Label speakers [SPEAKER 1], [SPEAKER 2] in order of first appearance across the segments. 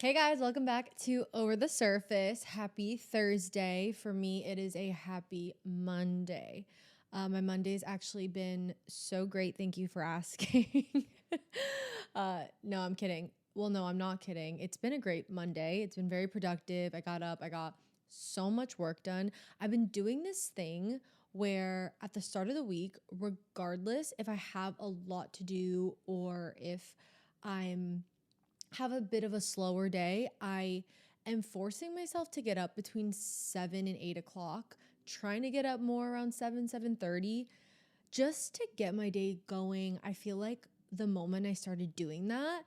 [SPEAKER 1] Hey guys, welcome back to Over the Surface. Happy Thursday. For me, it is a happy Monday. My Monday's actually been so great. Thank you for asking. No, I'm kidding. Well, no, I'm not kidding. It's been a great Monday. It's been very productive. I got up, I got so much work done. I've been doing this thing where at the start of the week, regardless if I have a lot to do or if I'm have a bit of a slower day, I am forcing myself to get up between 7 and 8 o'clock, trying to get up more around 7:30, just to get my day going. I feel like the moment I started doing that,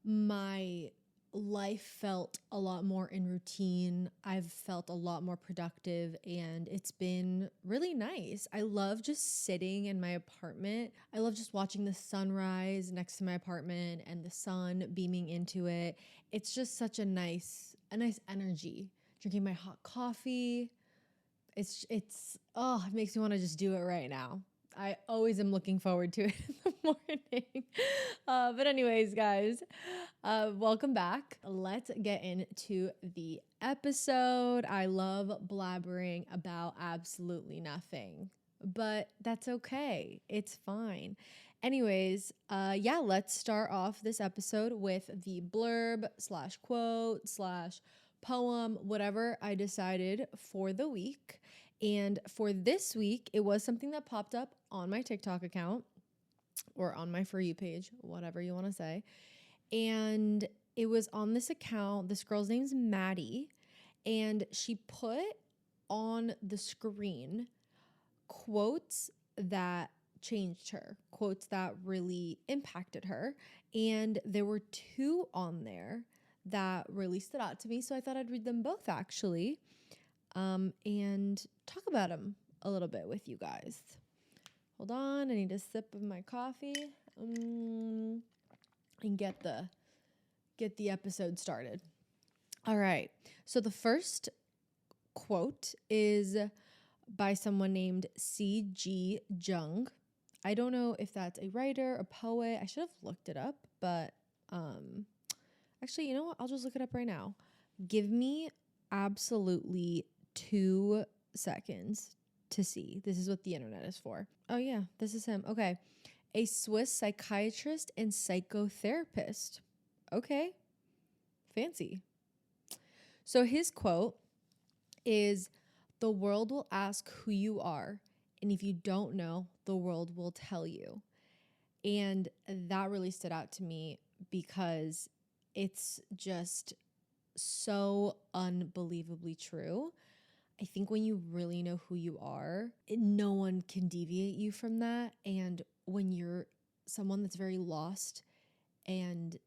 [SPEAKER 1] my life felt a lot more in routine. I've felt a lot more productive and it's been really nice. I love just sitting in my apartment. I love just watching the sunrise next to my apartment and the sun beaming into it. It's just such a nice energy. Drinking my hot coffee. It makes me want to just do it right now. I always am looking forward to it in the morning. But anyways, guys, welcome back. Let's get into the episode. I love blabbering about absolutely nothing, but that's okay. It's fine. Anyways, let's start off this episode with the blurb / quote / poem, whatever I decided for the week. And for this week, it was something that popped up on my TikTok account or on my For You page, whatever you want to say. And it was on this account. This girl's name's Maddie. And she put on the screen quotes that changed her, quotes that really impacted her. And there were two on there that really stood out to me. So I thought I'd read them both actually. And talk about them a little bit with you guys. Hold on, I need a sip of my coffee and get the episode started. All right, so the first quote is by someone named C.G. Jung. I don't know if that's a writer, a poet. I should have looked it up, but actually, you know what? I'll just look it up right now. Give me absolutely 2 seconds to see. This is what the internet is for. Oh yeah, this is him. Okay. A Swiss psychiatrist and psychotherapist. Okay. Fancy. So his quote is, "The world will ask who you are, and if you don't know, the world will tell you." And that really stood out to me because it's just so unbelievably true. I think when you really know who you are, no one can deviate you from that. And when you're someone that's very lost and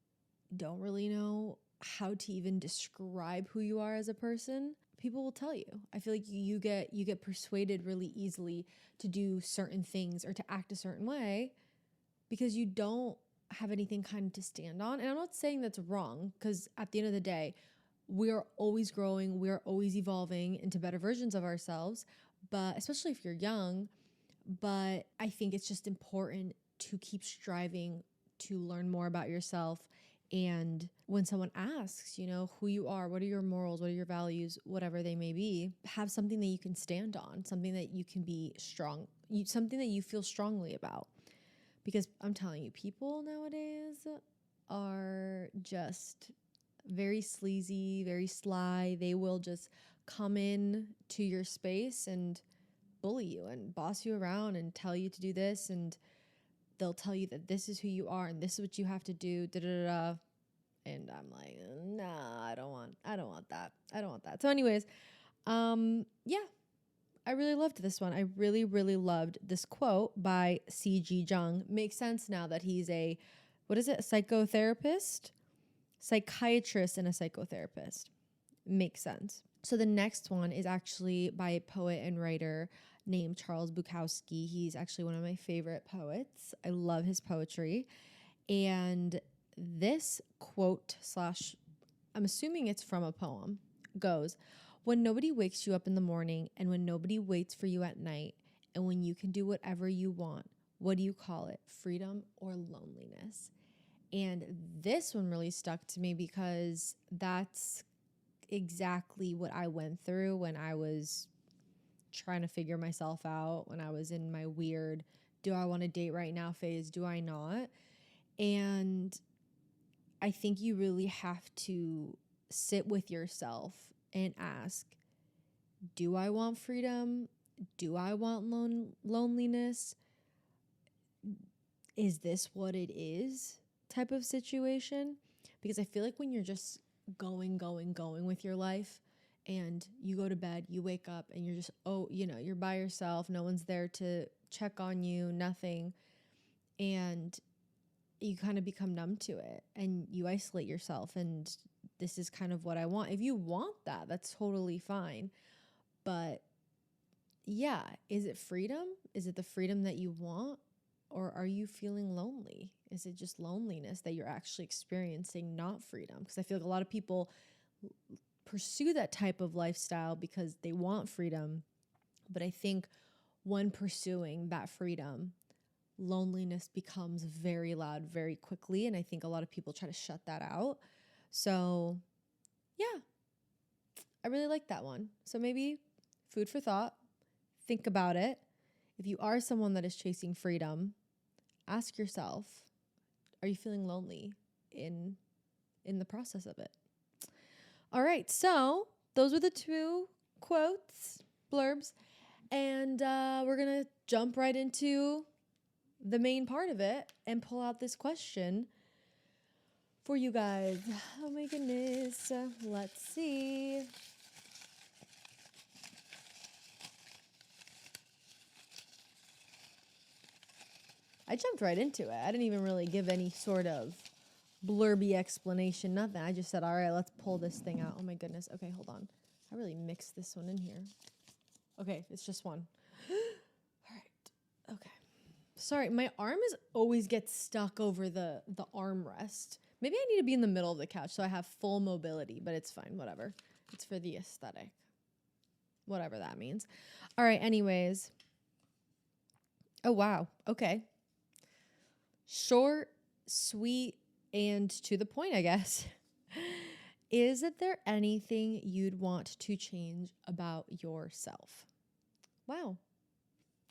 [SPEAKER 1] don't really know how to even describe who you are as a person, people will tell you. I feel like you get persuaded really easily to do certain things or to act a certain way because you don't have anything kind of to stand on. And I'm not saying that's wrong, because at the end of the day, we are always growing, we are always evolving into better versions of ourselves, but especially if you're young. But I think it's just important to keep striving to learn more about yourself. And when someone asks, who you are, what are your morals, what are your values, whatever they may be, have something that you can stand on, something that you can be strong, something that you feel strongly about. Because I'm telling you, people nowadays are just very sleazy, very sly. They will just come in to your space and bully you and boss you around and tell you to do this, and they'll tell you that this is who you are and this is what you have to do. And I'm like, nah, I don't want that. I don't want that. So anyways, I really loved this one. I really, really loved this quote by C.G. Jung. Makes sense now that he's a psychotherapist? Psychiatrist and a psychotherapist. Makes sense. So the next one is actually by a poet and writer named Charles Bukowski. He's actually one of my favorite poets. I love his poetry. And this quote / I'm assuming it's from a poem, goes, "When nobody wakes you up in the morning and when nobody waits for you at night and when you can do whatever you want, what do you call it? Freedom or loneliness?" And this one really stuck to me because that's exactly what I went through when I was trying to figure myself out, when I was in my weird, do I want to date right now phase? Do I not? And I think you really have to sit with yourself and ask, do I want freedom? Do I want loneliness? Is this what it is? Type of situation. Because I feel like when you're just going with your life and you go to bed, you wake up and you're just, you're by yourself. No one's there to check on you, nothing. And you kind of become numb to it and you isolate yourself. And this is kind of what I want. If you want that, that's totally fine. But yeah, is it freedom? Is it the freedom that you want? Or are you feeling lonely? Is it just loneliness that you're actually experiencing, not freedom? Because I feel like a lot of people pursue that type of lifestyle because they want freedom. But I think when pursuing that freedom, loneliness becomes very loud very quickly. And I think a lot of people try to shut that out. So yeah, I really like that one. So maybe food for thought. Think about it. If you are someone that is chasing freedom, ask yourself, are you feeling lonely in the process of it? All right, so those were the 2 quotes, blurbs, and we're going to jump right into the main part of it and pull out this question for you guys. Oh my goodness. Let's see. I jumped right into it. I didn't even really give any sort of blurby explanation, nothing. I just said, all right, let's pull this thing out. Oh my goodness. Okay, hold on. I really mixed this one in here. Okay, it's just one. All right. Okay. Sorry, my arm always gets stuck over the armrest. Maybe I need to be in the middle of the couch so I have full mobility, but it's fine, whatever. It's for the aesthetic. Whatever that means. All right, anyways. Oh, wow. Okay. Short, sweet, and to the point, I guess. Is there anything you'd want to change about yourself? Wow.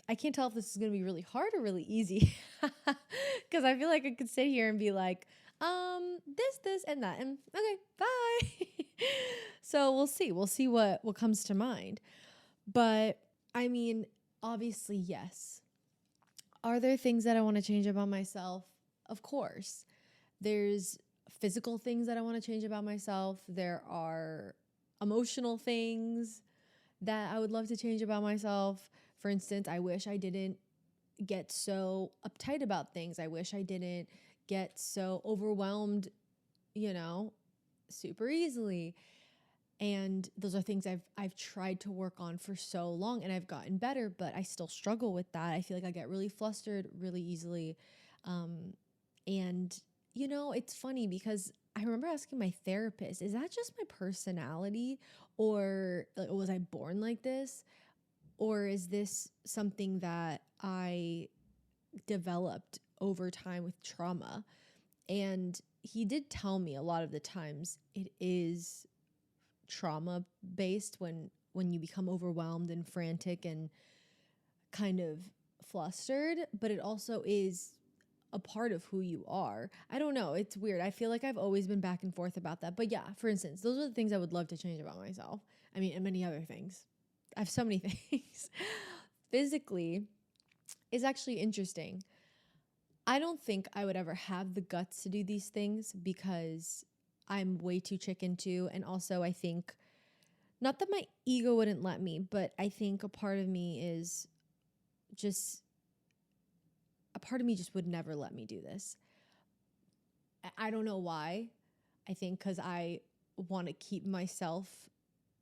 [SPEAKER 1] I can't tell if this is going to be really hard or really easy because I feel like I could sit here and be like, this, and that, and okay, bye. So we'll see. We'll see what comes to mind. But I mean, obviously, yes. Are there things that I want to change about myself? Of course. There's physical things that I want to change about myself. There are emotional things that I would love to change about myself. For instance, I wish I didn't get so uptight about things. I wish I didn't get so overwhelmed, super easily. And those are things I've tried to work on for so long, and I've gotten better, but I still struggle with that. I feel like I get really flustered really easily. And it's funny because I remember asking my therapist, is that just my personality, or was I born like this? Or is this something that I developed over time with trauma? And he did tell me a lot of the times it is trauma based when you become overwhelmed and frantic and kind of flustered, but it also is a part of who you are. I don't know. It's weird. I feel like I've always been back and forth about that. But yeah, for instance, those are the things I would love to change about myself. I mean, and many other things. I have so many things. Physically is actually interesting. I don't think I would ever have the guts to do these things because I'm way too chicken to. And also I think, not that my ego wouldn't let me, but I think a part of me just would never let me do this. I don't know why. I think because I want to keep myself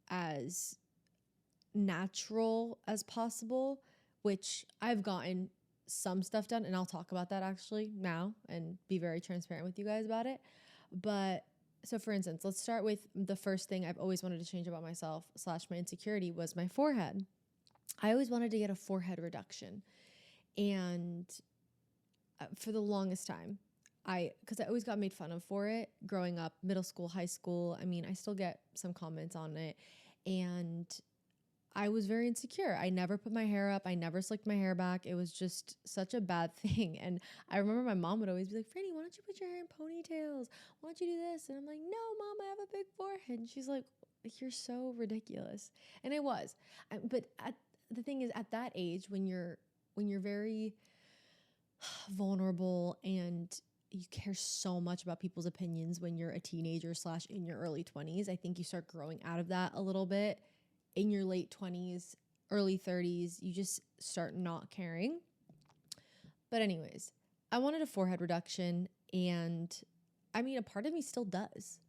[SPEAKER 1] as natural as possible, which I've gotten some stuff done, and I'll talk about that actually now and be very transparent with you guys about it. But so for instance, let's start with the first thing I've always wanted to change about myself / my insecurity was my forehead. I always wanted to get a forehead reduction. And for the longest time, because I always got made fun of for it growing up, middle school, high school. I mean, I still get some comments on it. And I was very insecure. I never put my hair up. I never slicked my hair back. It was just such a bad thing. And I remember my mom would always be like, Franny, why don't you put your hair in ponytails? Why don't you do this? And I'm like, no, Mom, I have a big forehead. And she's like, you're so ridiculous. And I was. The thing is, at that age, when you're very vulnerable and you care so much about people's opinions when you're a teenager / in your early 20s, I think you start growing out of that a little bit. In your late 20s, early 30s, you just start not caring. But anyways, I wanted a forehead reduction, and I mean, a part of me still does.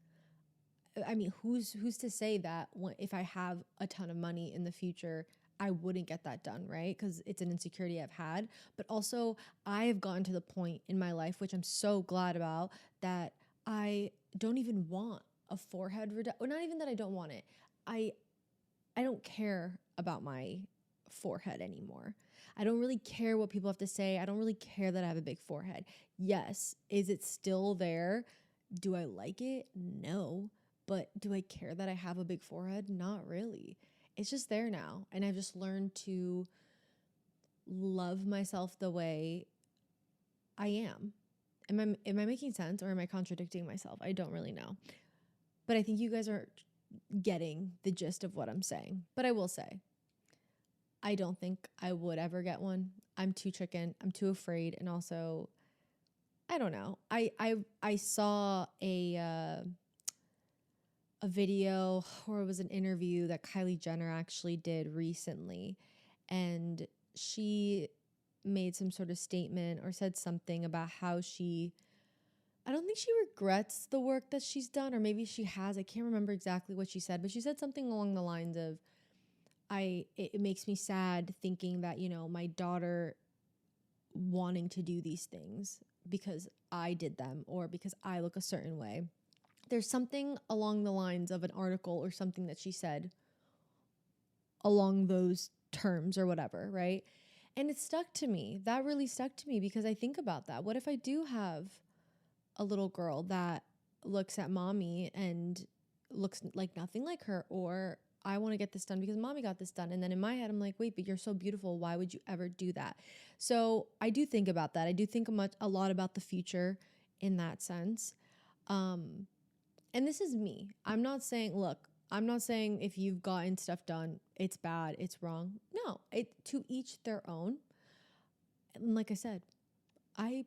[SPEAKER 1] I mean, who's to say that if I have a ton of money in the future, I wouldn't get that done, right? Because it's an insecurity I've had. But also, I have gotten to the point in my life, which I'm so glad about, that I don't even want a forehead reduction. Or not even that I don't want it. I don't care about my forehead anymore. I don't really care what people have to say. I don't really care that I have a big forehead. Yes, is it still there? Do I like it? No. But do I care that I have a big forehead? Not really. It's just there now. And I've just learned to love myself the way I am. Am I making sense, or am I contradicting myself? I don't really know. But I think you guys are getting the gist of what I'm saying. But I will say, I don't think I would ever get one. I'm too chicken. I'm too afraid. And also, I don't know. I saw a video, or it was an interview that Kylie Jenner actually did recently, and she made some sort of statement or said something about how I don't think she regrets the work that she's done, or maybe she has. I can't remember exactly what she said, but she said something along the lines of, it makes me sad thinking that, my daughter wanting to do these things because I did them or because I look a certain way. There's something along the lines of an article or something that she said along those terms or whatever, right? And it stuck to me. That really stuck to me because I think about that. What if I do have a little girl that looks at mommy and looks like nothing like her, or I want to get this done because mommy got this done. And then in my head, I'm like, wait, but you're so beautiful. Why would you ever do that? So I do think about that. I do think a lot about the future in that sense. And this is me. I'm not saying if you've gotten stuff done, it's bad, it's wrong. No, to each their own. And like I said, I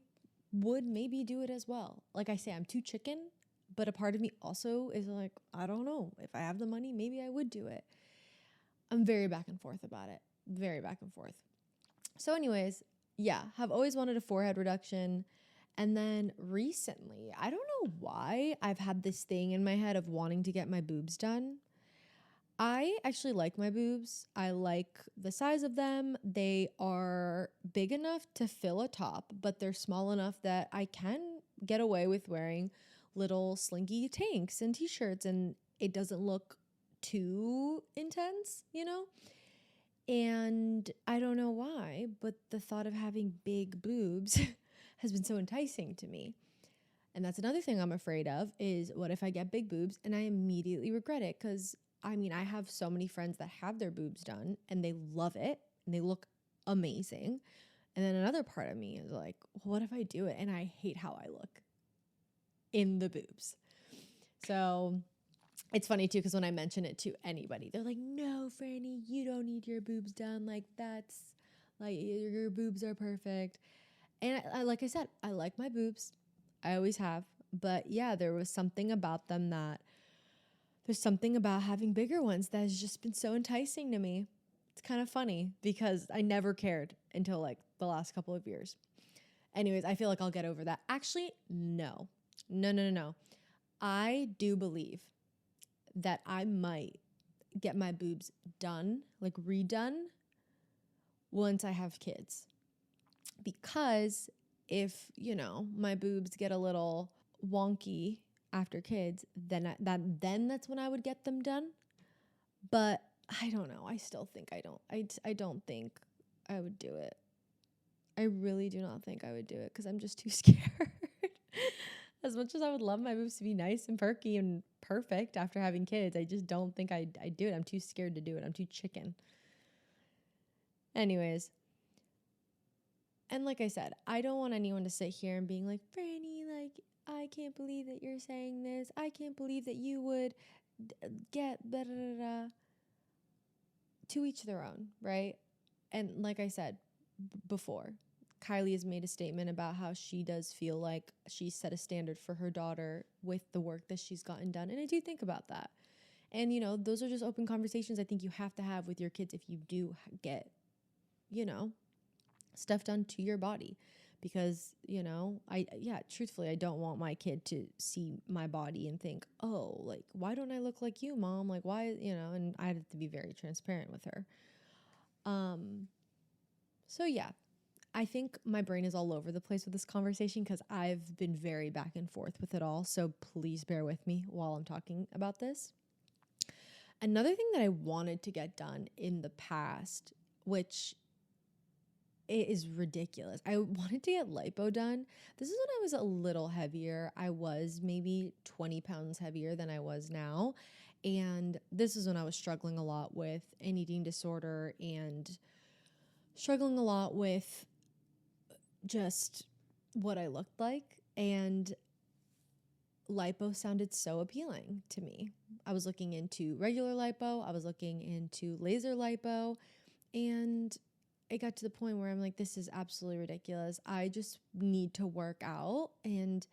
[SPEAKER 1] would maybe do it as well. Like I say, I'm too chicken, but a part of me also is like, I don't know. If I have the money, maybe I would do it. I'm very back and forth about it. Very back and forth. So anyways, yeah, have always wanted a forehead reduction. And then recently, I don't know why, I've had this thing in my head of wanting to get my boobs done. I actually like my boobs. I like the size of them. They are big enough to fill a top, but they're small enough that I can get away with wearing little slinky tanks and t-shirts, and it doesn't look too intense, And I don't know why, but the thought of having big boobs has been so enticing to me. And that's another thing I'm afraid of is, what if I get big boobs and I immediately regret it? Because I have so many friends that have their boobs done and they love it and they look amazing. And then another part of me is like, what if I do it and I hate how I look in the boobs? So it's funny too, because when I mention it to anybody, they're like, no, Franny, you don't need your boobs done. Like, that's like, your boobs are perfect. And I like I said, I like my boobs. I always have. But yeah, there's something about having bigger ones that has just been so enticing to me. It's kind of funny because I never cared until like the last couple of years. Anyways, I feel like I'll get over that. Actually, no. I do believe that I might get my boobs done, like redone, once I have kids. Because if, my boobs get a little wonky after kids, then that's when I would get them done. But I don't know. I still think I don't think I would do it. I really do not think I would do it because I'm just too scared. As much as I would love my boobs to be nice and perky and perfect after having kids, I just don't think I'd do it. I'm too scared to do it. I'm too chicken. Anyways. And like I said, I don't want anyone to sit here and being like, Franny, like, I can't believe that you're saying this. I can't believe that you would get da da da da. To each their own, right? And like I said before, Kylie has made a statement about how she does feel like she set a standard for her daughter with the work that she's gotten done. And I do think about that. And, you know, those are just open conversations I think you have to have with your kids if you do get, you know, stuff done to your body. Because, you know, truthfully, I don't want my kid to see my body and think, oh, like, why don't I look like you, mom? Like, why, you know, and I had to be very transparent with her. So yeah, I think my brain is all over the place with this conversation because I've been very back and forth with it all. So please bear with me while I'm talking about this. Another thing that I wanted to get done in the past, which it is ridiculous. I wanted to get lipo done. This is when I was a little heavier. I was maybe 20 pounds heavier than I was now. And this is when I was struggling a lot with an eating disorder and struggling a lot with just what I looked like. And lipo sounded so appealing to me. I was looking into regular lipo. I was looking into laser lipo. And it got to the point where I'm like, this is absolutely ridiculous. I just need to work out and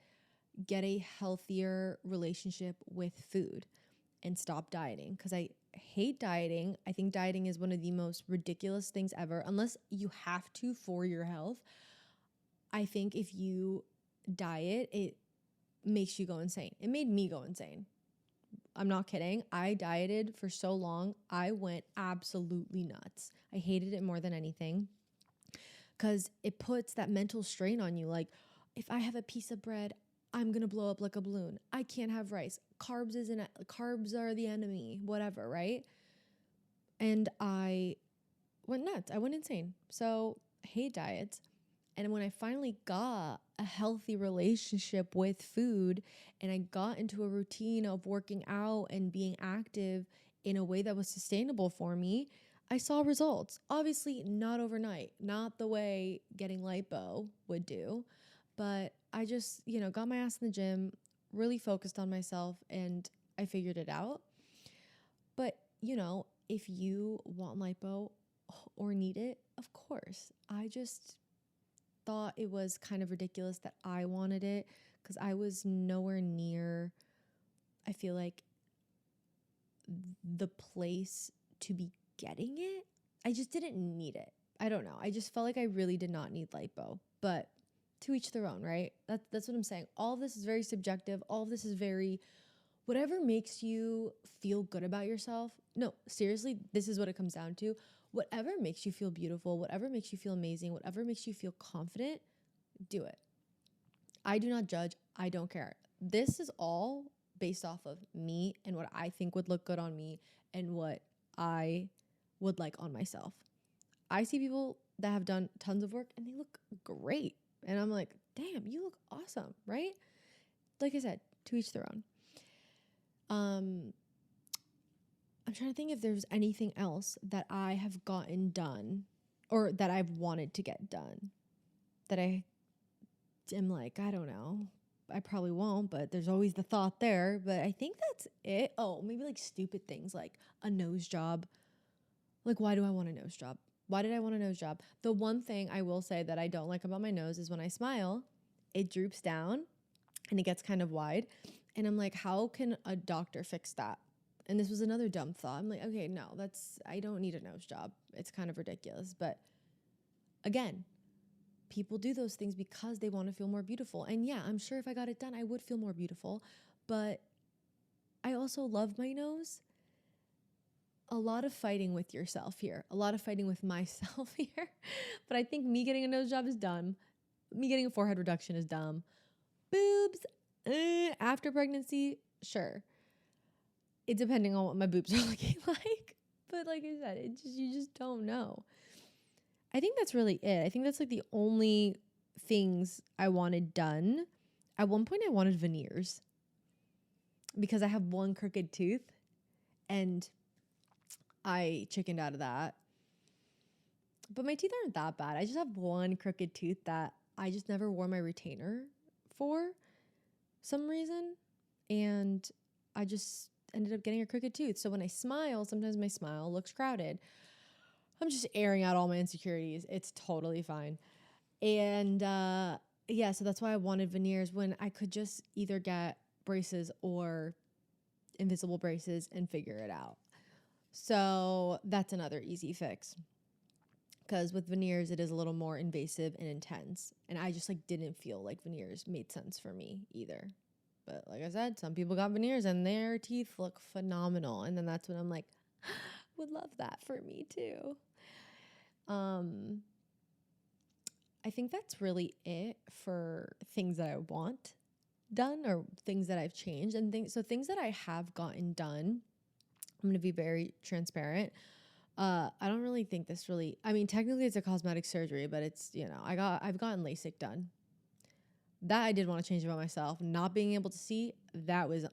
[SPEAKER 1] get a healthier relationship with food and stop dieting because I hate dieting. I think dieting is one of the most ridiculous things ever, unless you have to for your health. I think if you diet, it makes you go insane. It made me go insane. I'm not kidding. I dieted for so long. I went absolutely nuts. I hated it more than anything because it puts that mental strain on you. Like, if I have a piece of bread, I'm going to blow up like a balloon. I can't have rice. Carbs are the enemy, whatever, right? And I went nuts. I went insane. So I hate diets. And when I finally got a healthy relationship with food and I got into a routine of working out and being active in a way that was sustainable for me, I saw results. Obviously, not overnight, not the way getting lipo would do, but I just, you know, got my ass in the gym, really focused on myself, and I figured it out. But, you know, if you want lipo or need it, of course. I just thought it was kind of ridiculous that I wanted it because I was nowhere near, I feel like, the place to be getting it. I just didn't need it. I don't know. I just felt like I really did not need lipo, but to each their own, right? That's what I'm saying. All of this is very subjective. All of this is very, whatever makes you feel good about yourself. No, seriously, this is what it comes down to. Whatever makes you feel beautiful, whatever makes you feel amazing, whatever makes you feel confident, do it. I do not judge. I don't care. This is all based off of me and what I think would look good on me and what I would like on myself. I see people that have done tons of work and they look great. And I'm like, damn, you look awesome, right? Like I said, to each their own. I'm trying to think if there's anything else that I have gotten done or that I've wanted to get done that I am like, I don't know. I probably won't, but there's always the thought there. But I think that's it. Oh, maybe like stupid things like a nose job. Like, why do I want a nose job? Why did I want a nose job? The one thing I will say that I don't like about my nose is when I smile, it droops down and it gets kind of wide. And I'm like, how can a doctor fix that? And this was another dumb thought. I'm like, okay, no, I don't need a nose job. It's kind of ridiculous. But again, people do those things because they want to feel more beautiful. And yeah, I'm sure if I got it done, I would feel more beautiful. But I also love my nose. A lot of fighting with yourself here. A lot of fighting with myself here. But I think me getting a nose job is dumb. Me getting a forehead reduction is dumb. Boobs, after pregnancy, sure. It depending on what my boobs are looking like. But like I said, you just don't know. I think that's really it. I think that's like the only things I wanted done At one point I wanted veneers because I have one crooked tooth and I chickened out of that. But my teeth aren't that bad. I just have one crooked tooth that I just never wore my retainer for some reason. And I just ended up getting a crooked tooth. So when I smile, sometimes my smile looks crowded. I'm just airing out all my insecurities. It's totally fine. And yeah, so that's why I wanted veneers when I could just either get braces or invisible braces and figure it out. So that's another easy fix. Because with veneers, it is a little more invasive and intense. And I just like didn't feel like veneers made sense for me either. But like I said, some people got veneers and their teeth look phenomenal. And then that's when I'm like, would love that for me too. I think that's really it for things that I want done or things that I've changed. And things that I have gotten done, I'm going to be very transparent. I don't really think this really, I mean, technically it's a cosmetic surgery, but it's, you know, I've gotten LASIK done. That I did want to change about myself. Not being able to see, that was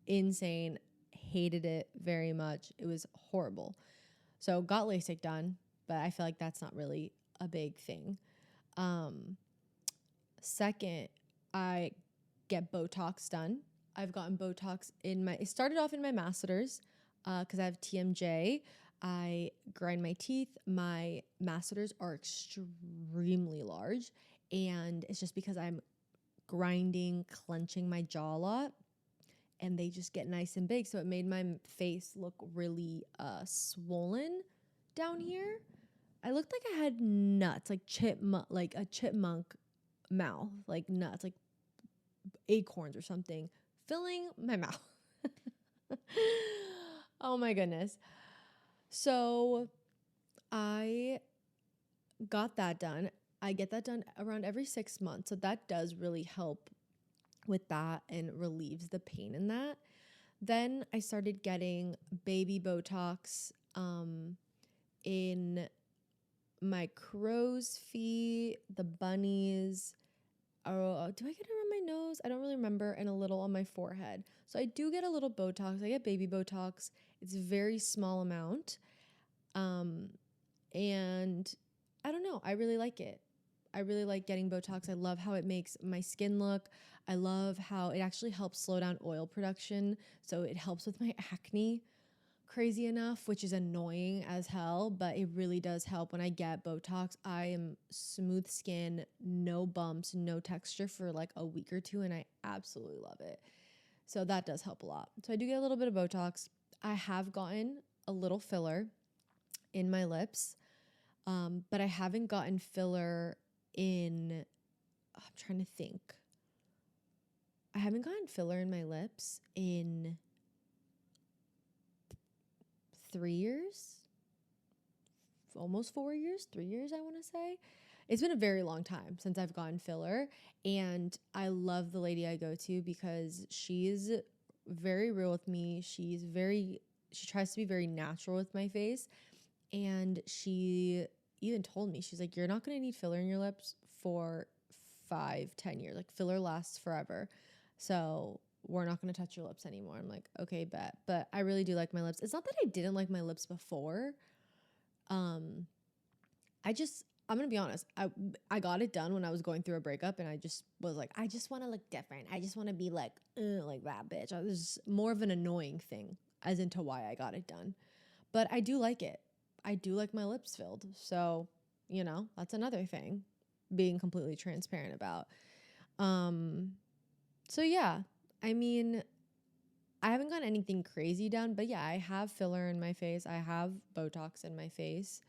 [SPEAKER 1] insane. Hated it very much. It was horrible. So got LASIK done, but I feel like that's not really a big thing. Second, I get Botox done. I've gotten Botox it started off in my masseters, because I have TMJ. I grind my teeth. My masseters are extremely large, and it's just because I'm grinding, clenching my jaw a lot, and they just get nice and big. So it made my face look really swollen down here. I looked like I had nuts, like a chipmunk mouth, like nuts, like acorns or something, filling my mouth. Oh my goodness. So I got that done. I get that done around every 6 months. So that does really help with that and relieves the pain in that. Then I started getting baby Botox in my crow's feet, the bunnies. Oh, do I get it around my nose? I don't really remember. And a little on my forehead. So I do get a little Botox. I get baby Botox. It's a very small amount. And I don't know. I really like it. I really like getting Botox. I love how it makes my skin look. I love how it actually helps slow down oil production. So it helps with my acne. Crazy enough, which is annoying as hell, but it really does help. When I get Botox, I am smooth skin, no bumps, no texture for like a week or two, and I absolutely love it. So that does help a lot. So I do get a little bit of Botox. I have gotten a little filler in my lips, but I haven't gotten filler in, I'm trying to think. I haven't gotten filler in my lips in 3 years, almost 4 years, 3 years, I want to say. It's been a very long time since I've gotten filler, and I love the lady I go to because she's very real with me. She tries to be very natural with my face, and she even told me, she's like, you're not going to need filler in your lips for 5-10 years. Like, filler lasts forever. So we're not going to touch your lips anymore. I'm like, okay, bet. But I really do like my lips. It's not that I didn't like my lips before. I'm going to be honest. I got it done when I was going through a breakup, and I just was like, I just want to look different. I just want to be like that bitch. It was more of an annoying thing as into why I got it done. But I do like it. I do like my lips filled. So, you know, that's another thing being completely transparent about. So yeah, I mean, I haven't gotten anything crazy done, but yeah, I have filler in my face. I have Botox in my face,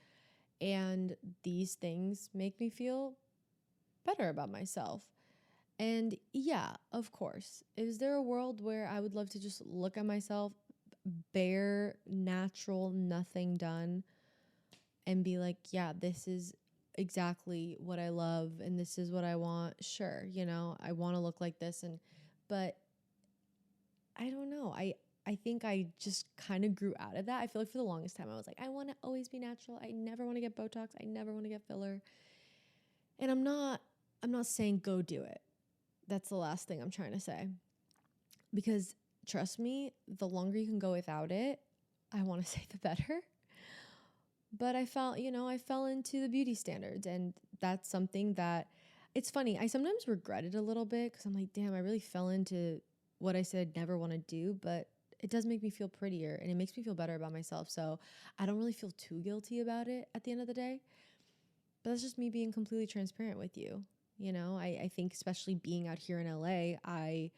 [SPEAKER 1] and these things make me feel better about myself. And yeah, of course, is there a world where I would love to just look at myself bare, natural, nothing done, and be like, yeah, this is exactly what I love and this is what I want? Sure, you know, I want to look like this, but I don't know. I think I just kind of grew out of that. I feel like for the longest time I was like, I want to always be natural. I never want to get Botox. I never want to get filler. And I'm not saying go do it. That's the last thing I'm trying to say. Because trust me, the longer you can go without it, I want to say the better. But I felt, I fell into the beauty standards, and that's something that, it's funny. I sometimes regret it a little bit because I'm like, damn, I really fell into what I said I'd never want to do, but it does make me feel prettier and it makes me feel better about myself. So I don't really feel too guilty about it at the end of the day. But that's just me being completely transparent with you. I think especially being out here in LA, I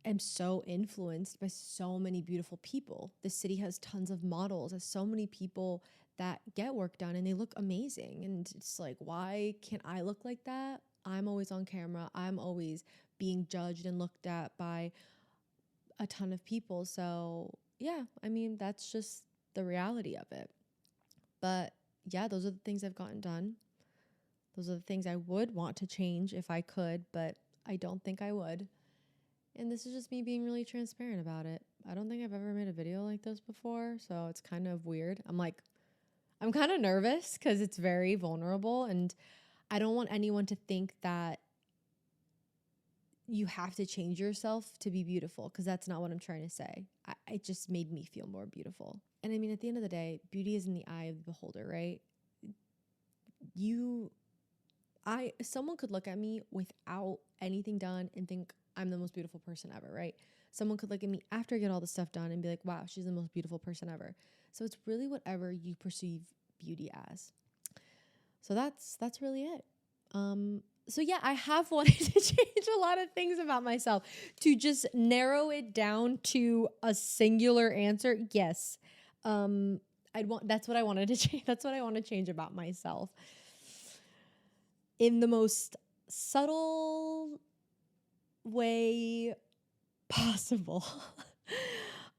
[SPEAKER 1] am so influenced by so many beautiful people. The city has tons of models, has so many people that get work done and they look amazing. And it's like, why can't I look like that? I'm always on camera. I'm always being judged and looked at by a ton of people. So yeah, I mean, that's just the reality of it. But yeah, those are the things I've gotten done. Those are the things I would want to change if I could, but I don't think I would. And this is just me being really transparent about it. I don't think I've ever made a video like this before, so it's kind of weird. I'm kind of nervous because it's very vulnerable, and I don't want anyone to think that you have to change yourself to be beautiful, because that's not what I'm trying to say. It just made me feel more beautiful. And I mean, at the end of the day, beauty is in the eye of the beholder, right? Someone could look at me without anything done and think I'm the most beautiful person ever, right? Someone could look at me after I get all the stuff done and be like, wow, she's the most beautiful person ever. So it's really whatever you perceive beauty as. So that's really it. So yeah, I have wanted to change a lot of things about myself. To just narrow it down to a singular answer, yes. That's what I wanted to change. That's what I want to change about myself, in the most subtle way possible.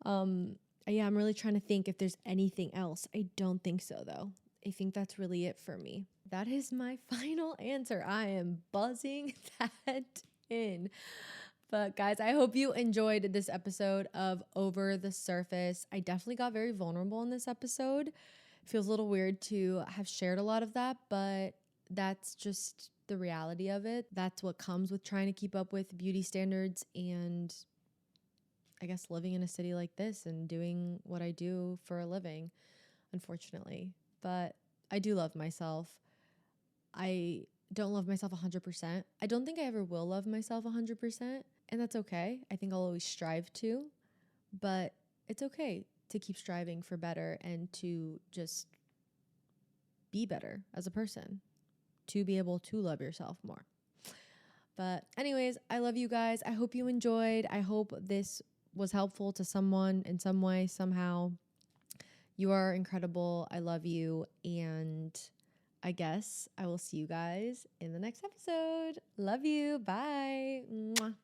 [SPEAKER 1] Yeah, I'm really trying to think if there's anything else. I don't think so, though. I think that's really it for me. That is my final answer. I am buzzing that in. But guys, I hope you enjoyed this episode of Over the Surface. I definitely got very vulnerable in this episode. It feels a little weird to have shared a lot of that, but that's just the reality of it. That's what comes with trying to keep up with beauty standards and, I guess, living in a city like this and doing what I do for a living, unfortunately. But I do love myself. I don't love myself 100%. I don't think I ever will love myself 100%, and that's okay. I think I'll always strive to, but it's okay to keep striving for better and to just be better as a person, to be able to love yourself more. But anyways, I love you guys. I hope you enjoyed. I hope this was helpful to someone in some way, somehow. You are incredible. I love you. And I guess I will see you guys in the next episode. Love you. Bye. Mwah.